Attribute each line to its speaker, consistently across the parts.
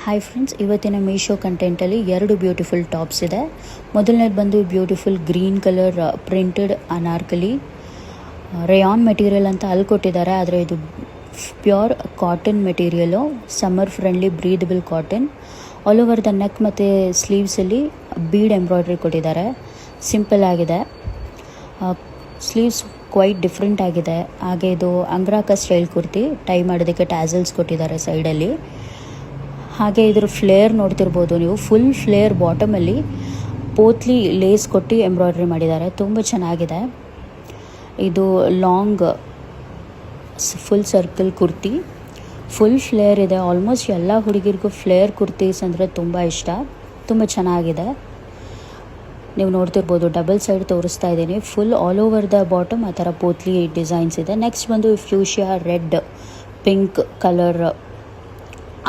Speaker 1: Hi friends, ಇವತ್ತಿನ Meesho ಕಂಟೆಂಟಲ್ಲಿ 2 beautiful tops ಇದೆ. ಮೊದಲನೇದು ಬಂದು beautiful green colour printed Anarkali rayon material ಅಂತ ಅಲ್ಲಿ ಕೊಟ್ಟಿದ್ದಾರೆ. ಆದರೆ ಇದು pure cotton material, summer friendly breathable cotton. All over the neck ಮತ್ತು ಸ್ಲೀವ್ಸಲ್ಲಿ ಬೀಡ್ ಎಂಬ್ರಾಯ್ಡ್ರಿ ಕೊಟ್ಟಿದ್ದಾರೆ. ಸಿಂಪಲ್ ಆಗಿದೆ. ಸ್ಲೀವ್ಸ್ ಕ್ವೈಟ್ ಡಿಫ್ರೆಂಟ್ ಆಗಿದೆ. ಹಾಗೆ ಇದು ಅಂಗ್ರಾಕ ಸ್ಟೈಲ್ ಕುರ್ತಿ, ಟೈ ಮಾಡೋದಕ್ಕೆ ಟ್ಯಾಸಲ್ಸ್ ಕೊಟ್ಟಿದ್ದಾರೆ ಸೈಡಲ್ಲಿ. ಹಾಗೆ ಇದ್ರ ಫ್ಲೇರ್ ನೋಡ್ತಿರ್ಬೋದು ನೀವು, ಫುಲ್ ಫ್ಲೇರ್ ಬಾಟಮಲ್ಲಿ ಪೋತ್ಲಿ ಲೇಸ್ ಕೊಟ್ಟು ಎಂಬ್ರಾಯ್ಡ್ರಿ ಮಾಡಿದ್ದಾರೆ. ತುಂಬ ಚೆನ್ನಾಗಿದೆ. ಇದು long full circle kurti, full flare ಇದೆ. ಆಲ್ಮೋಸ್ಟ್ ಎಲ್ಲ ಹುಡುಗಿರಿಗೂ ಫ್ಲೇರ್ ಕುರ್ತೀಸ್ ಅಂದರೆ ತುಂಬ ಇಷ್ಟ. ತುಂಬ ಚೆನ್ನಾಗಿದೆ. ನೀವು ನೋಡ್ತಿರ್ಬೋದು, ಡಬಲ್ ಸೈಡ್ ತೋರಿಸ್ತಾ ಇದ್ದೀನಿ. Full all over the bottom ಆ ಥರ ಪೋತ್ಲಿ ಡಿಸೈನ್ಸ್ ಇದೆ. ನೆಕ್ಸ್ಟ್ ಬಂದು fuchsia red pink colour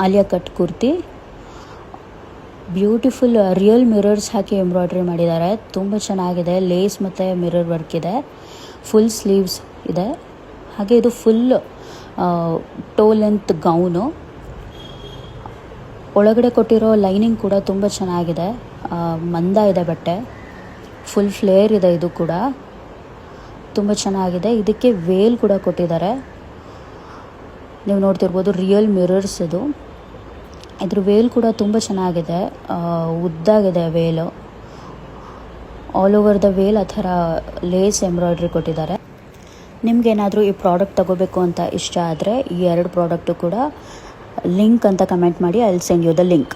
Speaker 1: Alia cut kurti. Beautiful real mirrors ಹಾಕಿ ಎಂಬ್ರಾಯ್ಡ್ರಿ ಮಾಡಿದ್ದಾರೆ. ತುಂಬ ಚೆನ್ನಾಗಿದೆ. ಲೇಸ್ ಮತ್ತು ಮಿರರ್ ವರ್ಕ್ ಇದೆ. ಫುಲ್ ಸ್ಲೀವ್ಸ್ ಇದೆ. ಹಾಗೆ ಇದು ಫುಲ್ ಟೋ ಲೆಂತ್ ಗೌನು. ಒಳಗಡೆ ಕೊಟ್ಟಿರೋ ಲೈನಿಂಗ್ ಕೂಡ ತುಂಬ ಚೆನ್ನಾಗಿದೆ. ಮಂದ ಇದೆ ಬಟ್ಟೆ. ಫುಲ್ ಫ್ಲೇರ್ ಇದೆ. ಇದು ಕೂಡ ತುಂಬ ಚೆನ್ನಾಗಿದೆ. ಇದಕ್ಕೆ ವೇಲ್ ಕೂಡ ಕೊಟ್ಟಿದ್ದಾರೆ. ನೀವು ನೋಡ್ತಿರ್ಬೋದು, ರಿಯಲ್ ಮಿರರ್ಸ್ ಇದು. ಇದ್ರ ವೇಲ್ ಕೂಡ ತುಂಬ ಚೆನ್ನಾಗಿದೆ. ಉದ್ದಾಗಿದೆ veil. All over the veil ಆ ಥರ ಲೇಸ್ ಎಂಬ್ರಾಯ್ಡ್ರಿ ಕೊಟ್ಟಿದ್ದಾರೆ. ನಿಮಗೇನಾದರೂ ಈ ಪ್ರಾಡಕ್ಟ್ ತಗೋಬೇಕು ಅಂತ ಇಷ್ಟ ಆದರೆ ಈ 2 ಪ್ರಾಡಕ್ಟು ಕೂಡ ಲಿಂಕ್ ಅಂತ ಕಮೆಂಟ್ ಮಾಡಿ. I will send you the link.